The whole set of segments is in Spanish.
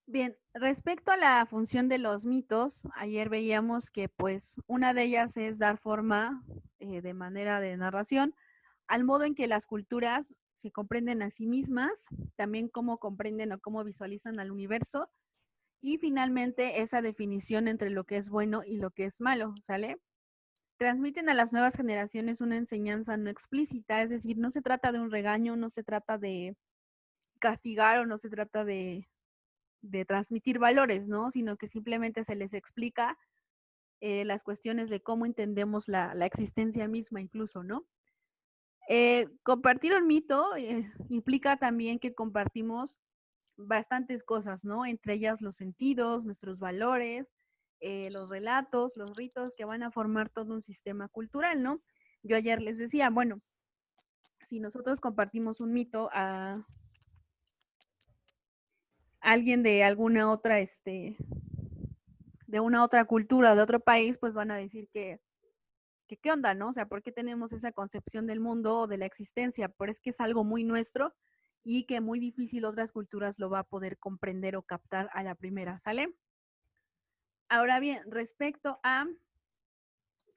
Bien, respecto a la función de los mitos, ayer veíamos que pues una de ellas es dar forma de manera de narración al modo en que las culturas se comprenden a sí mismas, también cómo comprenden o cómo visualizan al universo y finalmente esa definición entre lo que es bueno y lo que es malo, ¿sale? Transmiten a las nuevas generaciones una enseñanza no explícita, es decir, no se trata de un regaño, no se trata de castigar o no se trata de transmitir valores, ¿no? Sino que simplemente se les explica las cuestiones de cómo entendemos la existencia misma incluso, ¿no? Compartir un mito implica también que compartimos bastantes cosas, ¿no? Entre ellas los sentidos, nuestros valores, los relatos, los ritos que van a formar todo un sistema cultural, ¿no? Yo ayer les decía, bueno, si nosotros compartimos un mito a alguien de alguna otra, de una otra cultura, de otro país, pues van a decir que qué onda, ¿no? O sea, ¿por qué tenemos esa concepción del mundo o de la existencia? Pero es que es algo muy nuestro y que muy difícil otras culturas lo va a poder comprender o captar a la primera, ¿sale? Ahora bien, respecto a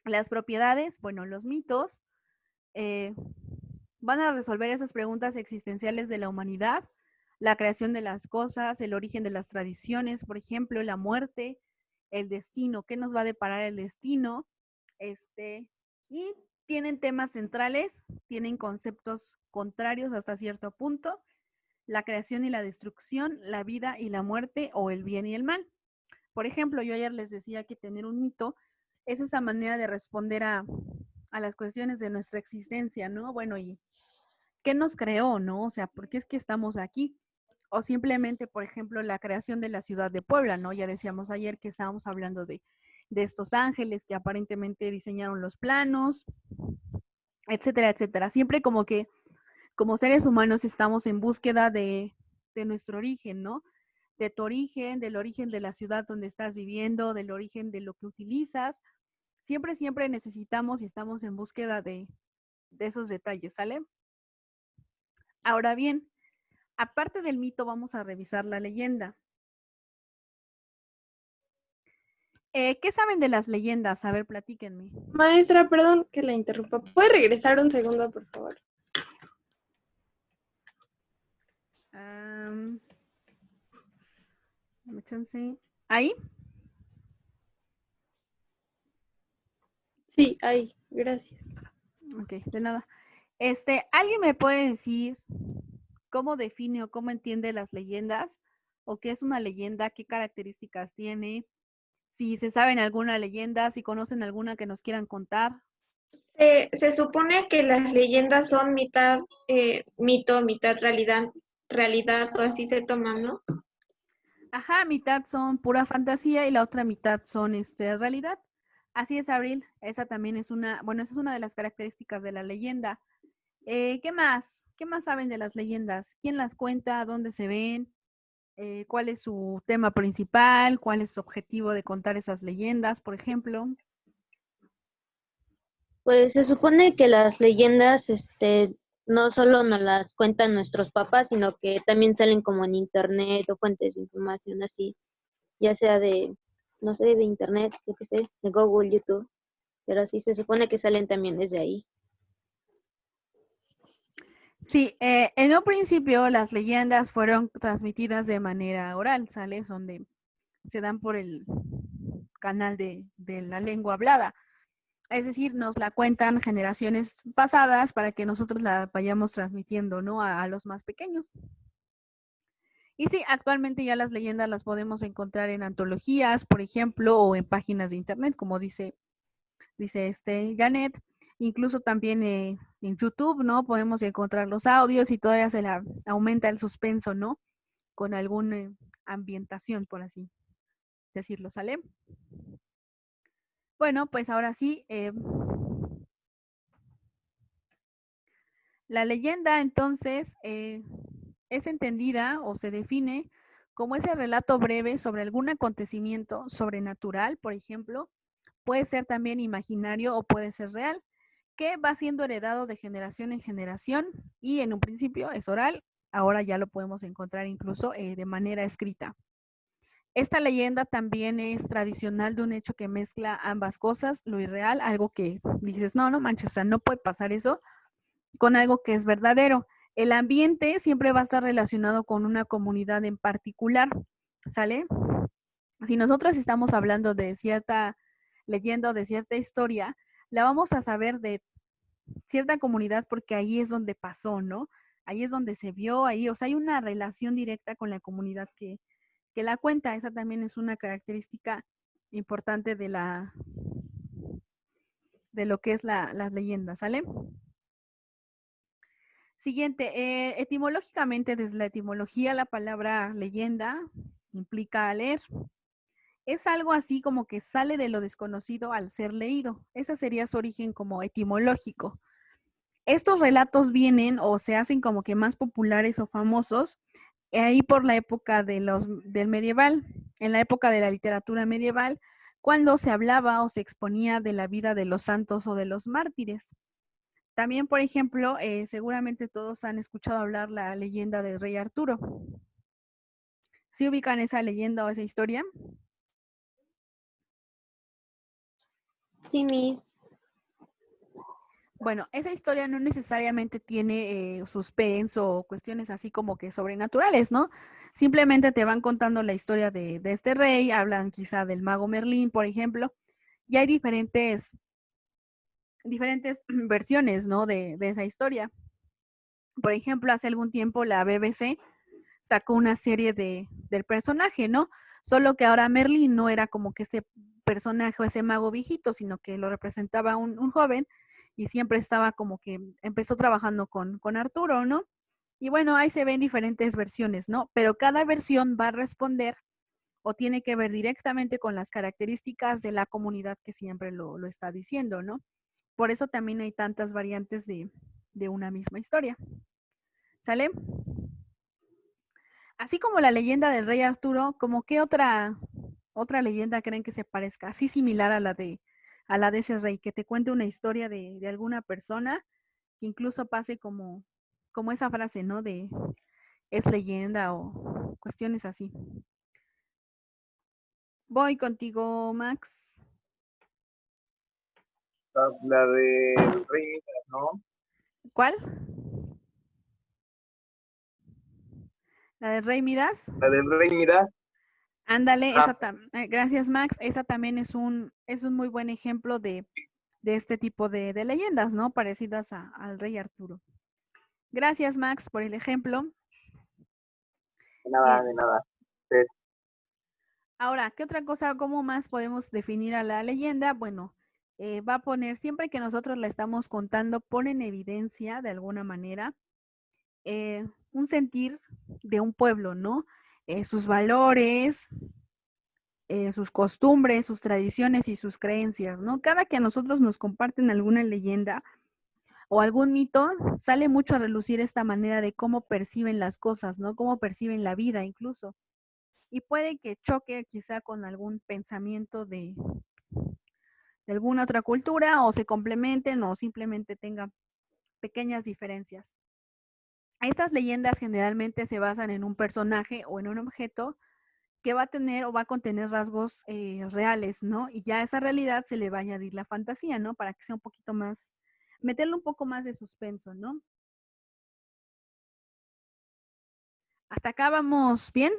las propiedades, bueno, los mitos eh, van a resolver esas preguntas existenciales de la humanidad, la creación de las cosas, el origen de las tradiciones, por ejemplo, la muerte, el destino, qué nos va a deparar el destino, y tienen temas centrales, tienen conceptos contrarios hasta cierto punto, la creación y la destrucción, la vida y la muerte o el bien y el mal. Por ejemplo, yo ayer les decía que tener un mito es esa manera de responder a las cuestiones de nuestra existencia, ¿no? Bueno, ¿y qué nos creó, no? O sea, ¿por qué es que estamos aquí? O simplemente, por ejemplo, la creación de la ciudad de Puebla, ¿no? Ya decíamos ayer que estábamos hablando de estos ángeles que aparentemente diseñaron los planos, etcétera, etcétera. Siempre como que como seres humanos estamos en búsqueda de nuestro origen, ¿no? De tu origen, del origen de la ciudad donde estás viviendo, del origen de lo que utilizas. Siempre, siempre necesitamos y estamos en búsqueda de esos detalles, ¿sale? Ahora bien, aparte del mito, vamos a revisar la leyenda. ¿Qué saben de las leyendas? A ver, platíquenme. Maestra, perdón que la interrumpa. ¿Puede regresar un segundo, por favor? Um, chance. ¿Ahí? Sí, ahí, gracias. Ok, de nada. ¿Alguien me puede decir cómo define o cómo entiende las leyendas? ¿O qué es una leyenda? ¿Qué características tiene? Si se saben alguna leyenda, si conocen alguna que nos quieran contar. Se supone que las leyendas son mitad mito, mitad realidad, o así se toman, ¿no? Ajá, mitad son pura fantasía y la otra mitad son realidad. Así es, Abril. Esa también es una, bueno, esa es una de las características de la leyenda. ¿Qué más? ¿Qué más saben de las leyendas? ¿Quién las cuenta? ¿Dónde se ven? ¿Cuál es su tema principal? ¿Cuál es su objetivo de contar esas leyendas, por ejemplo? Pues se supone que las leyendas, no solo nos las cuentan nuestros papás, sino que también salen como en internet o fuentes de información así, ya sea de, no sé, de internet, yo qué sé, de Google, YouTube, pero sí se supone que salen también desde ahí. Sí, en un principio las leyendas fueron transmitidas de manera oral, ¿sale? Se dan por el canal de la lengua hablada. Es decir, nos la cuentan generaciones pasadas para que nosotros la vayamos transmitiendo, ¿no? A los más pequeños. Y sí, actualmente ya las leyendas las podemos encontrar en antologías, por ejemplo, o en páginas de internet, como dice Janet. Incluso también en YouTube, ¿no? Podemos encontrar los audios y todavía se la aumenta el suspenso, ¿no? Con alguna ambientación, por así decirlo, ¿sale? Bueno, pues ahora sí, la leyenda entonces es entendida o se define como ese relato breve sobre algún acontecimiento sobrenatural, por ejemplo, puede ser también imaginario o puede ser real, que va siendo heredado de generación en generación y en un principio es oral, ahora ya lo podemos encontrar incluso de manera escrita. Esta leyenda también es tradicional de un hecho que mezcla ambas cosas, lo irreal, algo que dices, no, no manches, o sea, no puede pasar eso, con algo que es verdadero. El ambiente siempre va a estar relacionado con una comunidad en particular, ¿sale? Si nosotros estamos hablando de cierta leyenda o de cierta historia, la vamos a saber de cierta comunidad porque ahí es donde pasó, ¿no? Ahí es donde se vio, ahí, o sea, hay una relación directa con la comunidad que la cuenta. Esa también es una característica importante de lo que es las leyendas, ¿sale? Siguiente, etimológicamente, desde la etimología, la palabra leyenda implica leer. Es algo así como que sale de lo desconocido al ser leído. Ese sería su origen como etimológico. Estos relatos vienen o se hacen como que más populares o famosos ahí por la época del medieval, en la época de la literatura medieval, cuando se hablaba o se exponía de la vida de los santos o de los mártires. También, por ejemplo, seguramente todos han escuchado hablar la leyenda del rey Arturo. ¿Sí ubican esa leyenda o esa historia? Sí, Miss. Bueno, esa historia no necesariamente tiene suspenso o cuestiones así como que sobrenaturales, ¿no? Simplemente te van contando la historia de este rey, hablan quizá del mago Merlín, por ejemplo, y hay diferentes versiones, ¿no? De esa historia. Por ejemplo, hace algún tiempo la BBC sacó una serie del personaje, ¿no? Solo que ahora Merlín no era como que ese personaje o ese mago viejito, sino que lo representaba un joven y siempre estaba como que empezó trabajando con Arturo, ¿no? Y bueno, ahí se ven diferentes versiones, ¿no? Pero cada versión va a responder o tiene que ver directamente con las características de la comunidad que siempre lo está diciendo, ¿no? Por eso también hay tantas variantes de una misma historia. ¿Sale? Así como la leyenda del rey Arturo, ¿como qué otra leyenda creen que se parezca? Así similar a la de ese rey, que te cuente una historia de alguna persona, que incluso pase como esa frase, ¿no? De es leyenda o cuestiones así. Voy contigo, Max. La del rey Midas, ¿no? ¿Cuál? ¿La del rey Midas? La del rey Midas. Ándale, Ah, gracias, Max. Esa también es un muy buen ejemplo de este tipo de leyendas, ¿no? Parecidas al rey Arturo. Gracias, Max, por el ejemplo. de nada, Bien. de nada. Eh, Ahora, ¿qué otra cosa, cómo más podemos definir a la leyenda? Bueno, va a poner, siempre que nosotros la estamos contando, pone en evidencia de alguna manera un sentir de un pueblo, ¿no? Sus valores, sus costumbres, sus tradiciones y sus creencias, ¿no? Cada que a nosotros nos comparten alguna leyenda o algún mito, sale mucho a relucir esta manera de cómo perciben las cosas, ¿no? Cómo perciben la vida incluso. Y puede que choque quizá con algún pensamiento de alguna otra cultura o se complementen o simplemente tengan pequeñas diferencias. Estas leyendas generalmente se basan en un personaje o en un objeto que va a tener o va a contener rasgos reales, ¿no? Y ya a esa realidad se le va a añadir la fantasía, ¿no? Para que sea un poquito más, meterle un poco más de suspenso, ¿no? Hasta acá vamos bien.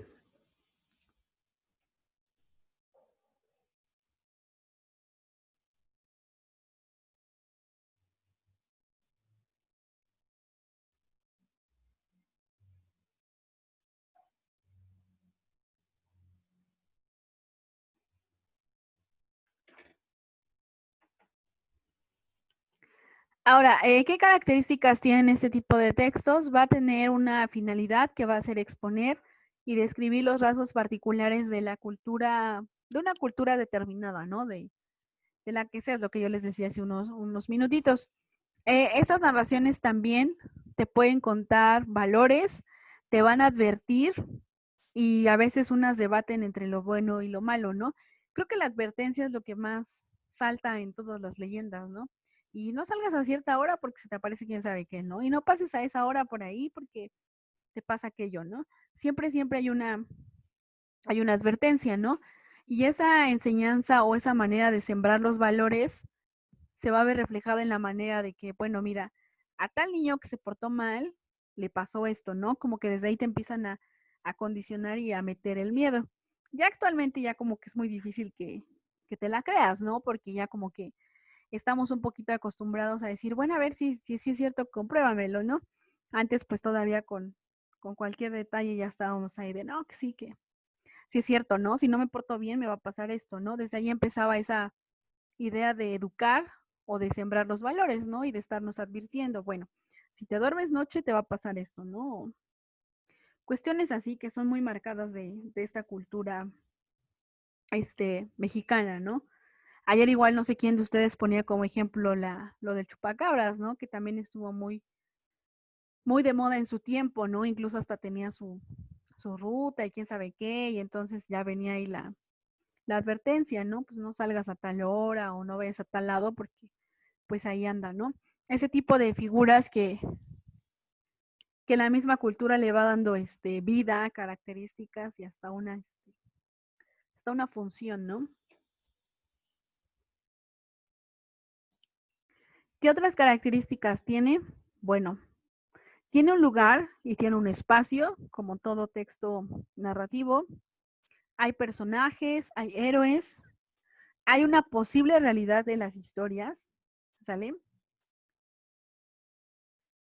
Ahora, ¿qué características tienen este tipo de textos? Va a tener una finalidad que va a ser exponer y describir los rasgos particulares de la cultura, de una cultura determinada, ¿no? De la que sea, es lo que yo les decía hace unos minutitos. Esas narraciones también te pueden contar valores, te van a advertir y a veces unas debaten entre lo bueno y lo malo, ¿no? Creo que la advertencia es lo que más salta en todas las leyendas, ¿no? Y no salgas a cierta hora porque se te aparece quién sabe qué, ¿no? Y no pases a esa hora por ahí porque te pasa aquello, ¿no? Siempre hay hay una advertencia, ¿no? Y esa enseñanza o esa manera de sembrar los valores se va a ver reflejada en la manera de que, bueno, mira, a tal niño que se portó mal, le pasó esto, ¿no? Como que desde ahí te empiezan a condicionar y a meter el miedo. Ya actualmente ya como que es muy difícil que te la creas, ¿no? Porque ya como que estamos un poquito acostumbrados a decir, bueno, a ver si es cierto, compruébamelo, ¿no? Antes pues todavía con cualquier detalle ya estábamos ahí de, no, que sí es cierto, ¿no? Si no me porto bien me va a pasar esto, ¿no? Desde ahí empezaba esa idea de educar o de sembrar los valores, ¿no? Y de estarnos advirtiendo, bueno, si te duermes noche te va a pasar esto, ¿no? Cuestiones así que son muy marcadas de esta cultura mexicana, ¿no? Ayer igual no sé quién de ustedes ponía como ejemplo lo del chupacabras, ¿no? Que también estuvo muy de moda en su tiempo, ¿no? Incluso hasta tenía su ruta y quién sabe qué, y entonces ya venía ahí la advertencia, ¿no? Pues no salgas a tal hora o no vayas a tal lado porque pues ahí anda, ¿no? Ese tipo de figuras que la misma cultura le va dando vida, características y hasta una función, ¿no? ¿Qué otras características tiene? Bueno, tiene un lugar y tiene un espacio, como todo texto narrativo. Hay personajes, hay héroes, hay una posible realidad de las historias, ¿sale?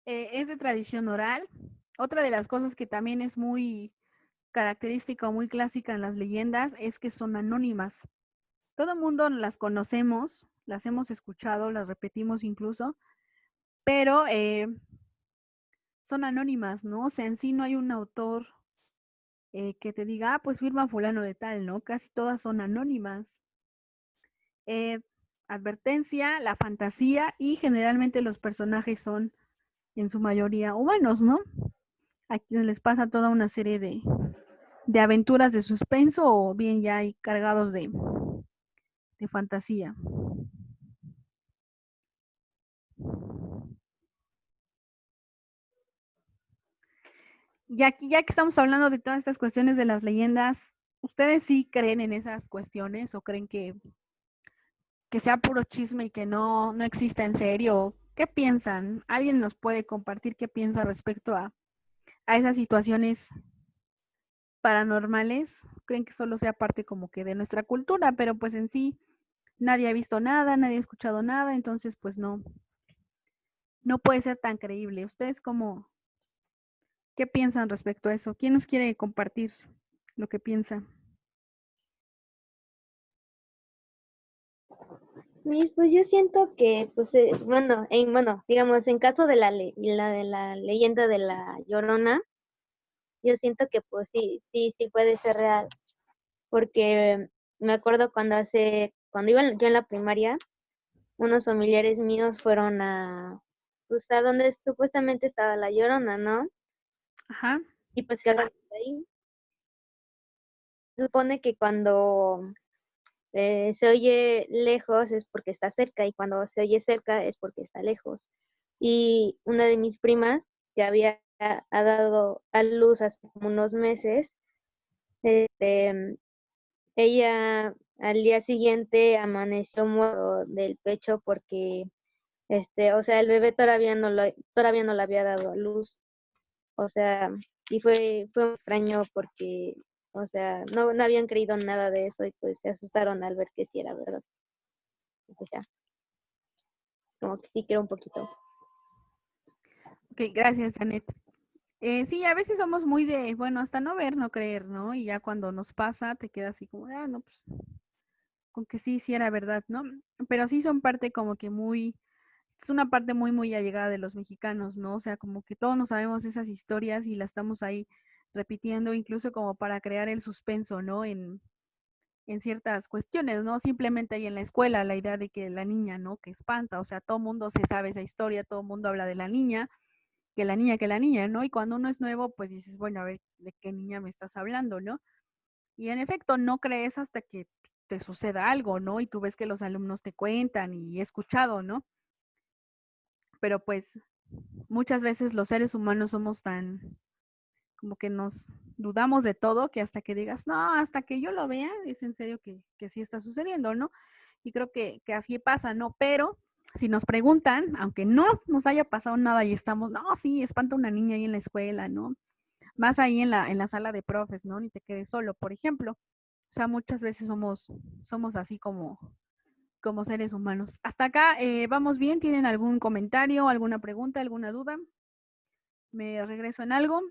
Es de tradición oral. Otra de las cosas que también es muy característica o muy clásica en las leyendas es que son anónimas. Todo el mundo las conocemos, las hemos escuchado, las repetimos incluso, pero son anónimas, ¿no? O sea, en sí no hay un autor que te diga, pues firma fulano de tal, ¿no? Casi todas son anónimas. Eh, Advertencia, la fantasía y generalmente los personajes son en su mayoría humanos, ¿no? A quienes les pasa toda una serie de aventuras de suspenso o bien ya hay cargados de fantasía. Ya que estamos hablando de todas estas cuestiones de las leyendas, ¿ustedes sí creen en esas cuestiones o creen que sea puro chisme y que no exista en serio? ¿Qué piensan? ¿Alguien nos puede compartir qué piensa respecto a esas situaciones paranormales? ¿Creen que solo sea parte como que de nuestra cultura, pero pues en sí nadie ha visto nada, nadie ha escuchado nada, entonces pues no puede ser tan creíble? ¿Ustedes qué piensan respecto a eso? ¿Quién nos quiere compartir lo que piensa? Pues yo siento que, pues, bueno, digamos, en caso de de la leyenda de la Llorona, yo siento que, pues, sí puede ser real, porque me acuerdo cuando iba yo en la primaria, unos familiares míos fueron pues, a donde supuestamente estaba la Llorona, ¿no? Ajá. Y pues quedaron ahí. Se supone que cuando se oye lejos es porque está cerca y cuando se oye cerca es porque está lejos. Y una de mis primas que ha dado a luz hace como unos meses, este, ella al día siguiente amaneció muerto del pecho porque, o sea, el bebé todavía no le había dado a luz. O sea, y fue extraño porque, o sea, no habían creído nada de eso y pues se asustaron al ver que sí era verdad. Y pues ya, como que sí quiero un poquito. Ok, gracias, Janet. Sí, a veces somos muy de, bueno, hasta no ver, no creer, ¿no? Y ya cuando nos pasa, te queda así como, no, pues, con que sí era verdad, ¿no? Pero sí son parte como que es una parte muy allegada de los mexicanos, ¿no? O sea, como que todos nos sabemos esas historias y las estamos ahí repitiendo, incluso como para crear el suspenso, ¿no? En ciertas cuestiones, ¿no? Simplemente ahí en la escuela, la idea de que la niña, ¿no? Que espanta, o sea, todo el mundo se sabe esa historia, todo el mundo habla de la niña, que la niña, ¿no? Y cuando uno es nuevo, pues dices, bueno, a ver, ¿de qué niña me estás hablando, no? Y en efecto, no crees hasta que te suceda algo, ¿no? Y tú ves que los alumnos te cuentan y he escuchado, ¿no? Pero pues muchas veces los seres humanos somos tan, como que nos dudamos de todo, que hasta que digas, no, hasta que yo lo vea, es en serio que sí está sucediendo, ¿no? Y creo que así pasa, ¿no? Pero si nos preguntan, aunque no nos haya pasado nada y estamos, no, sí, espanta una niña ahí en la escuela, ¿no? Más ahí en la sala de profes, ¿no? Ni te quedes solo, por ejemplo. O sea, muchas veces somos así como seres humanos. Hasta acá, ¿vamos bien? ¿Tienen algún comentario, alguna pregunta, alguna duda? ¿Me regreso en algo?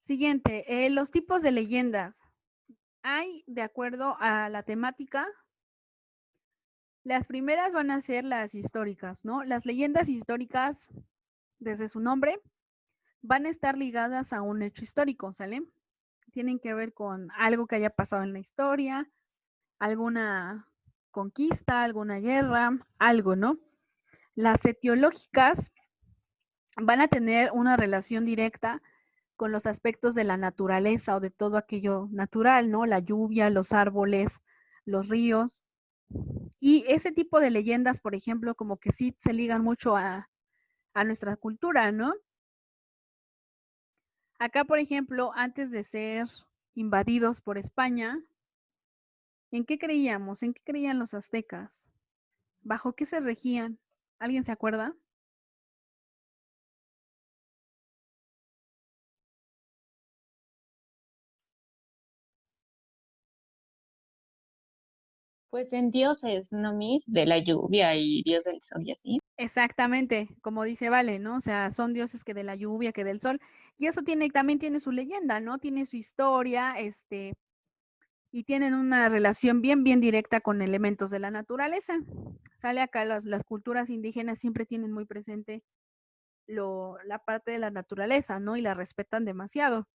Siguiente, los tipos de leyendas. Hay, de acuerdo a la temática, las primeras van a ser las históricas, ¿no? Las leyendas históricas, desde su nombre, van a estar ligadas a un hecho histórico, ¿sale? Tienen que ver con algo que haya pasado en la historia, alguna conquista, alguna guerra, algo, ¿no? Las etiológicas van a tener una relación directa con los aspectos de la naturaleza o de todo aquello natural, ¿no? La lluvia, los árboles, los ríos. Y ese tipo de leyendas, por ejemplo, como que sí se ligan mucho a nuestra cultura, ¿no? Acá, por ejemplo, antes de ser invadidos por España, ¿en qué creíamos? ¿En qué creían los aztecas? ¿Bajo qué se regían? ¿Alguien se acuerda? Pues en dioses, ¿no, Miss? De la lluvia y dios del sol y así. Exactamente, como dice Vale, ¿no? O sea, son dioses que de la lluvia, que del sol, y eso también tiene su leyenda, ¿no? Tiene su historia, y tienen una relación bien directa con elementos de la naturaleza. Sale acá, las culturas indígenas siempre tienen muy presente la parte de la naturaleza, ¿no? Y la respetan demasiado.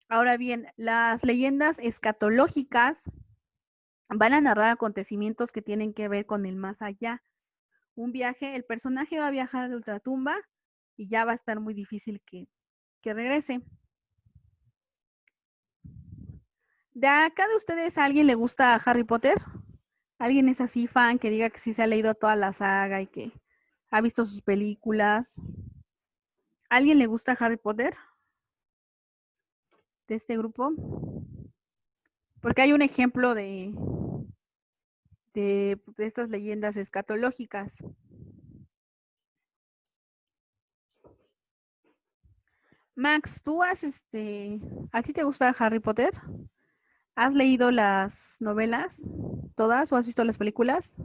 Ahora bien, las leyendas escatológicas van a narrar acontecimientos que tienen que ver con el más allá. Un viaje, el personaje va a viajar a la ultratumba y ya va a estar muy difícil que regrese. ¿De acá de ustedes a alguien le gusta Harry Potter? ¿Alguien es así fan que diga que sí se ha leído toda la saga y que ha visto sus películas? ¿Alguien le gusta Harry Potter de este grupo? Porque hay un ejemplo de estas leyendas escatológicas. Max, ¿a ti te gusta Harry Potter? ¿Has leído las novelas todas o has visto las películas?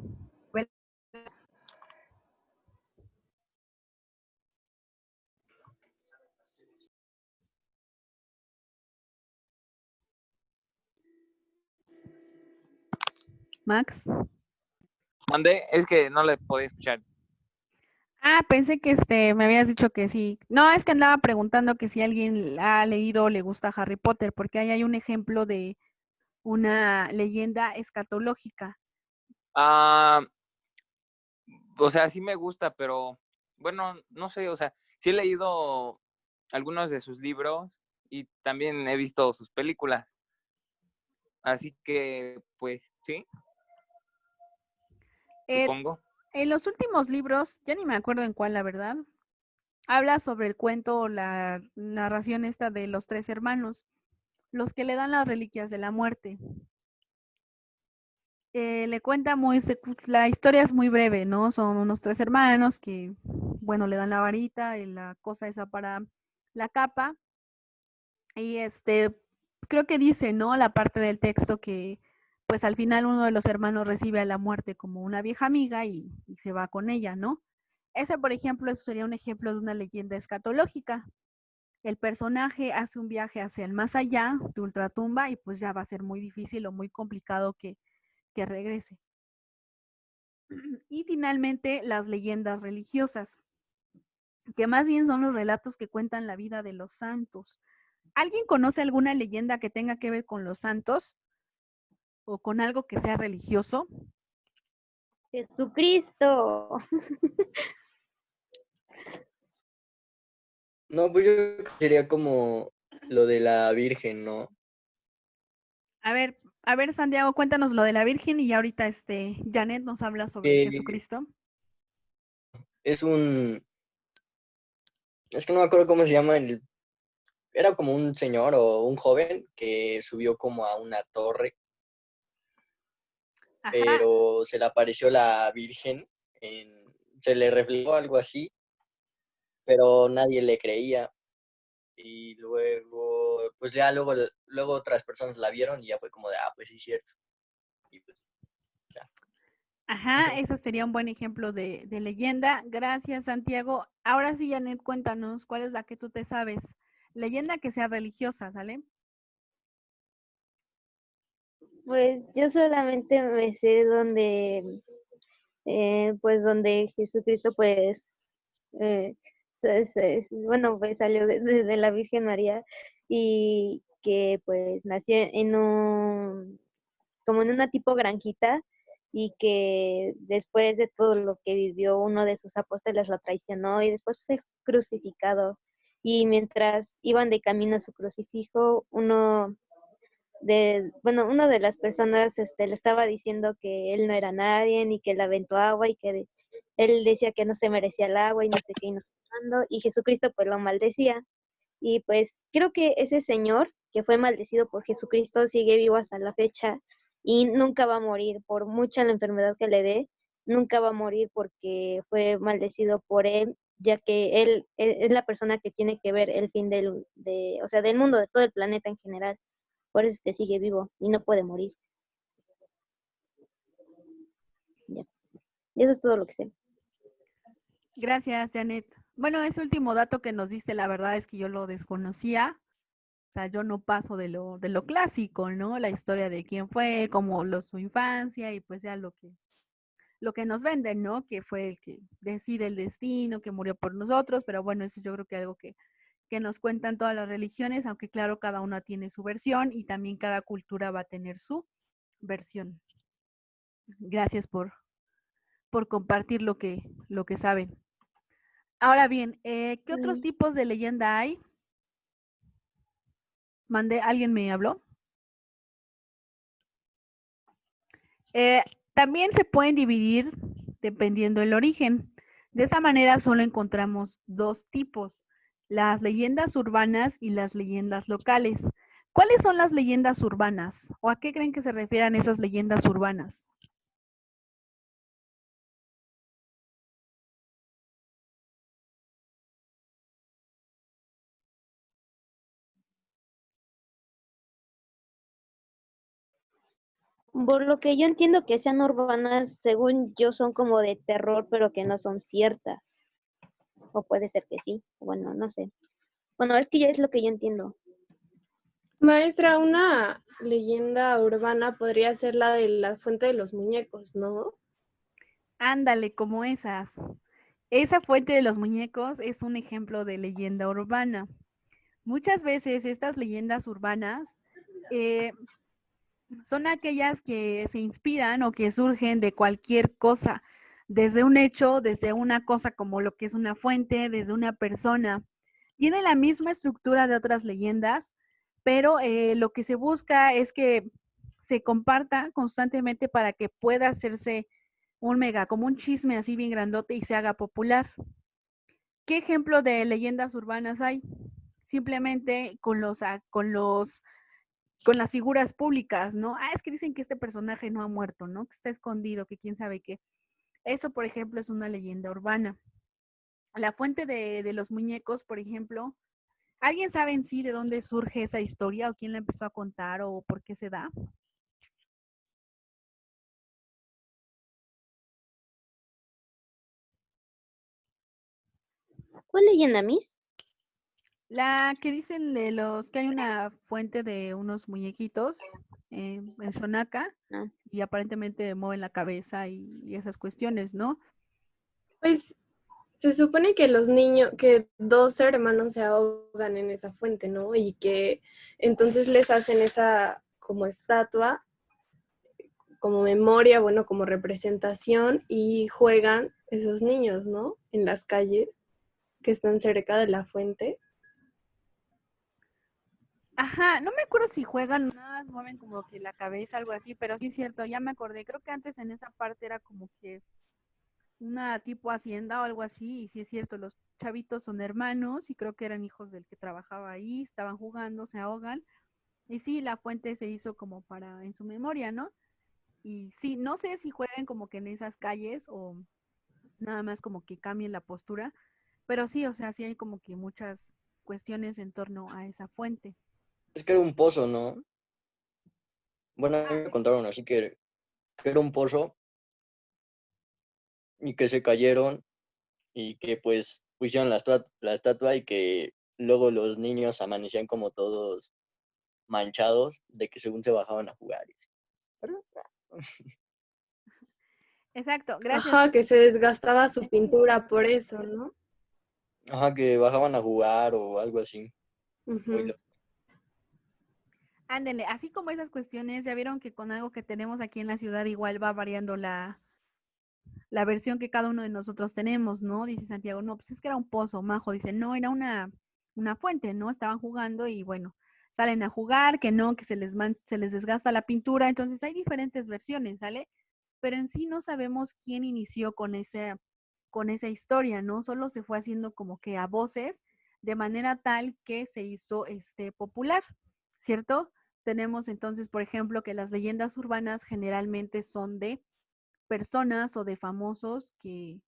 Max. Mandé, es que no le podía escuchar. Ah, pensé que me habías dicho que sí. No, es que andaba preguntando que si alguien ha leído o le gusta Harry Potter, porque ahí hay un ejemplo de una leyenda escatológica. Ah, o sea, sí me gusta, pero bueno, no sé, o sea, sí he leído algunos de sus libros y también he visto sus películas. Así que, pues, sí, Eh, supongo. en los últimos libros, ya ni me acuerdo en cuál, la verdad, habla sobre el cuento o la narración esta de los tres hermanos, los que le dan las reliquias de la muerte. Le cuenta la historia es muy breve, ¿no? Son unos tres hermanos que, bueno, le dan la varita y la cosa esa para la capa. Y creo que dice, ¿no? La parte del texto que, pues al final uno de los hermanos recibe a la muerte como una vieja amiga y se va con ella, ¿no? Ese, por ejemplo, eso sería un ejemplo de una leyenda escatológica. El personaje hace un viaje hacia el más allá de Ultratumba y pues ya va a ser muy difícil o muy complicado que regrese. Y finalmente, las leyendas religiosas, que más bien son los relatos que cuentan la vida de los santos. ¿Alguien conoce alguna leyenda que tenga que ver con los santos o con algo que sea religioso? Jesucristo. No, pues yo creo que sería como lo de la Virgen, ¿no? A ver, A ver, Santiago, cuéntanos lo de la Virgen y ya ahorita Janet nos habla sobre Que Jesucristo. es es que no me acuerdo cómo se llama, era como un señor o un joven que subió como a una torre, Ajá, pero se le apareció la Virgen, se le reflejó algo así, pero nadie le creía. Y luego, pues ya luego otras personas la vieron y ya fue como de, pues sí, es cierto. Y pues ya. ajá, ese sería un buen ejemplo de leyenda. Gracias, Santiago. Ahora sí, Janet, cuéntanos cuál es la que tú te sabes. Leyenda que sea religiosa, ¿sale? Pues yo solamente me sé pues donde Jesucristo pues bueno pues salió de la Virgen María y que pues nació como en una tipo granjita y que después de todo lo que vivió uno de sus apóstoles lo traicionó y después fue crucificado y mientras iban de camino a su crucifijo una de las personas le estaba diciendo que él no era nadie ni que le aventó agua y que él decía que no se merecía el agua y no sé qué y no sé cuándo, y Jesucristo pues lo maldecía. Y pues creo que ese señor que fue maldecido por Jesucristo sigue vivo hasta la fecha y nunca va a morir, por mucha la enfermedad que le dé, nunca va a morir porque fue maldecido por él, ya que él es la persona que tiene que ver el fin o sea, del mundo, de todo el planeta en general. Por eso es que sigue vivo y no puede morir. Ya. Y eso es todo lo que sé. Gracias, Janet. Bueno, ese último dato que nos diste, la verdad es que yo lo desconocía. O sea, yo no paso de lo clásico, ¿no? La historia de quién fue, su infancia y pues ya lo que nos venden, ¿no? Que fue el que decide el destino, que murió por nosotros, pero bueno, eso yo creo que algo que nos cuentan todas las religiones, aunque claro, cada una tiene su versión y también cada cultura va a tener su versión. Gracias por compartir lo que saben. Ahora bien, ¿qué otros tipos de leyenda hay? ¿Alguien me habló? También se pueden dividir dependiendo del origen. De esa manera solo encontramos dos tipos, las leyendas urbanas y las leyendas locales. ¿Cuáles son las leyendas urbanas? ¿O a qué creen que se refieren esas leyendas urbanas? Por lo que yo entiendo que sean urbanas, según yo, son como de terror, pero que no son ciertas. O puede ser que sí. Bueno, no sé. Bueno, es que ya es lo que yo entiendo. Maestra, una leyenda urbana podría ser la de la Fuente de los Muñecos, ¿no? Ándale, como esas. Esa fuente de los muñecos es un ejemplo de leyenda urbana. Muchas veces estas leyendas urbanas son aquellas que se inspiran o que surgen de cualquier cosa, desde un hecho, desde una cosa como lo que es una fuente, desde una persona. Tiene la misma estructura de otras leyendas, pero lo que se busca es que se comparta constantemente para que pueda hacerse un mega, como un chisme así bien grandote y se haga popular. ¿Qué ejemplo de leyendas urbanas hay? Simplemente con las figuras públicas, ¿no? Es que dicen que este personaje no ha muerto, ¿no? Que está escondido, que quién sabe qué. Eso, por ejemplo, es una leyenda urbana. La fuente de los muñecos, por ejemplo, ¿alguien sabe en sí de dónde surge esa historia o quién la empezó a contar o por qué se da? ¿Cuál leyenda, Miss? La que dicen de los que hay una fuente de unos muñequitos en Shonaka No. y aparentemente mueven la cabeza y esas cuestiones, ¿no? Pues se supone que que dos hermanos se ahogan en esa fuente, ¿no? Y que entonces les hacen esa como estatua, como memoria, bueno, como representación y juegan esos niños, ¿no? En las calles que están cerca de la fuente. Ajá, no me acuerdo si juegan, nada más mueven como que la cabeza, algo así, pero sí es cierto, ya me acordé. Creo que antes en esa parte era como que una tipo hacienda o algo así, y sí es cierto, los chavitos son hermanos y creo que eran hijos del que trabajaba ahí, estaban jugando, se ahogan. Y sí, la fuente se hizo como para en su memoria, ¿no? Y sí, no sé si jueguen como que en esas calles o nada más como que cambien la postura, pero sí, o sea, sí hay como que muchas cuestiones en torno a esa fuente. Es que era un pozo, ¿no? Bueno, a mí Ah, me contaron así que era un pozo y que se cayeron y que pues pusieron la estatua y que luego los niños amanecían como todos manchados de que según se bajaban a jugar. exacto, gracias. Ajá, que se desgastaba su pintura por eso, ¿no? Ajá, que bajaban a jugar o algo así. Ujú. Ándele, así como esas cuestiones, ya vieron que con algo que tenemos aquí en la ciudad igual va variando la versión que cada uno de nosotros tenemos, ¿no? Dice Santiago, no, pues es que era un pozo, Majo dice, no, era una fuente, ¿no? Estaban jugando y bueno, salen a jugar, que no, que se les desgasta la pintura, entonces hay diferentes versiones, ¿sale? Pero en sí no sabemos quién inició con esa historia, ¿no? Solo se fue haciendo como que a voces de manera tal que se hizo popular, ¿cierto? Tenemos entonces, por ejemplo, que las leyendas urbanas generalmente son de personas o de famosos que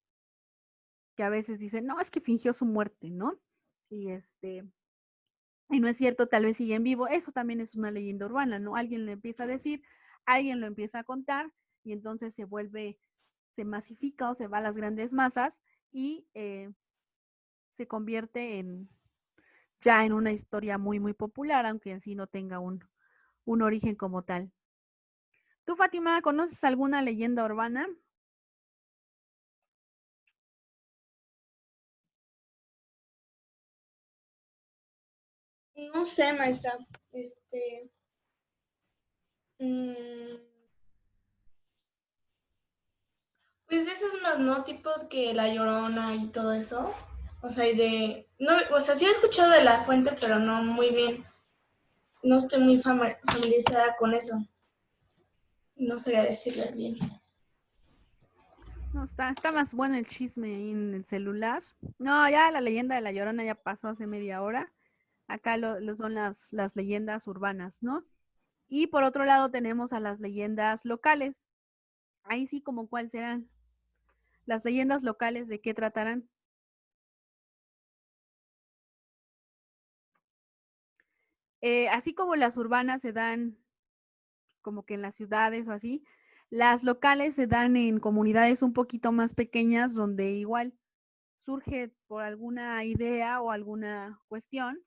a veces dicen, no, es que fingió su muerte, ¿no? Y y no es cierto, tal vez sigue en vivo. Eso también es una leyenda urbana, ¿no? Alguien lo empieza a decir, alguien lo empieza a contar y entonces se masifica o se va a las grandes masas y se convierte ya en una historia muy, muy popular, aunque en sí no tenga un origen como tal. ¿Tú, Fátima, conoces alguna leyenda urbana? No sé, maestra. Mm, pues eso es más, ¿no? Tipo que La Llorona y todo eso. O sea, no, o sea, sí he escuchado de la fuente, pero no muy bien. No estoy muy familiarizada con eso. No sabría decirle bien. No, está más bueno el chisme ahí en el celular. No, ya la leyenda de la Llorona ya pasó hace media hora. Acá lo son las leyendas urbanas, ¿no? Y por otro lado tenemos a las leyendas locales. Ahí sí, como cuál serán. Las leyendas locales, ¿de qué tratarán? Así como las urbanas se dan como que en las ciudades o así, las locales se dan en comunidades un poquito más pequeñas donde igual surge por alguna idea o alguna cuestión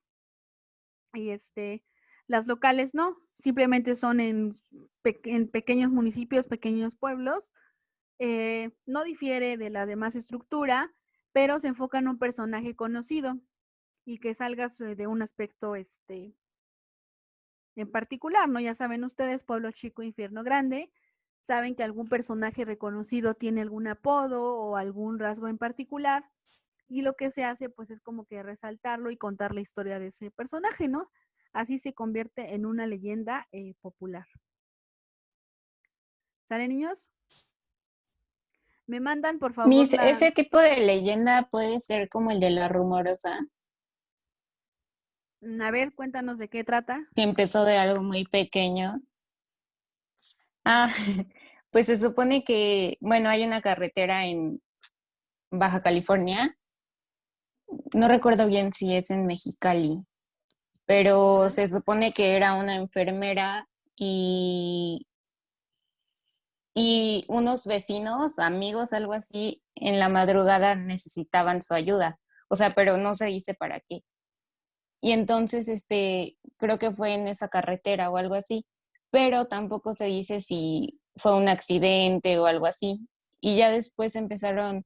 y las locales no, simplemente son en pequeños municipios, pequeños pueblos, no difiere de la demás estructura, pero se enfoca en un personaje conocido y que salga de un aspecto en particular, ¿no? Ya saben ustedes, pueblo chico, infierno grande, saben que algún personaje reconocido tiene algún apodo o algún rasgo en particular y lo que se hace pues es como que resaltarlo y contar la historia de ese personaje, ¿no? Así se convierte en una leyenda popular. ¿Sale, niños? Me mandan, por favor, Ese tipo de leyenda puede ser como el de la rumorosa, A ver, cuéntanos de qué trata. que empezó de algo muy pequeño. Ah, pues se supone que, bueno, hay una carretera en Baja California, no recuerdo bien si es en Mexicali, pero se supone que era una enfermera y, y unos vecinos, amigos, algo así, en la madrugada necesitaban su ayuda. O sea, pero no se dice para qué. Y entonces, creo que fue en esa carretera o algo así, pero tampoco se dice si fue un accidente o algo así. Y ya después empezaron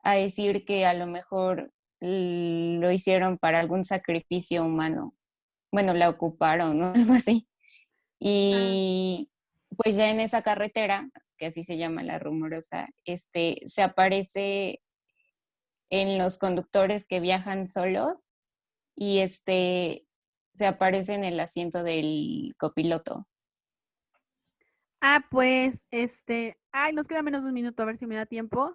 a decir que a lo mejor lo hicieron para algún sacrificio humano. Bueno, la ocuparon, ¿no? Algo así. Ah, Y pues ya en esa carretera, que así se llama la rumorosa, se aparece en los conductores que viajan solos y se aparece en el asiento del copiloto. Ah, pues, ay, nos queda menos de un minuto, a ver si me da tiempo.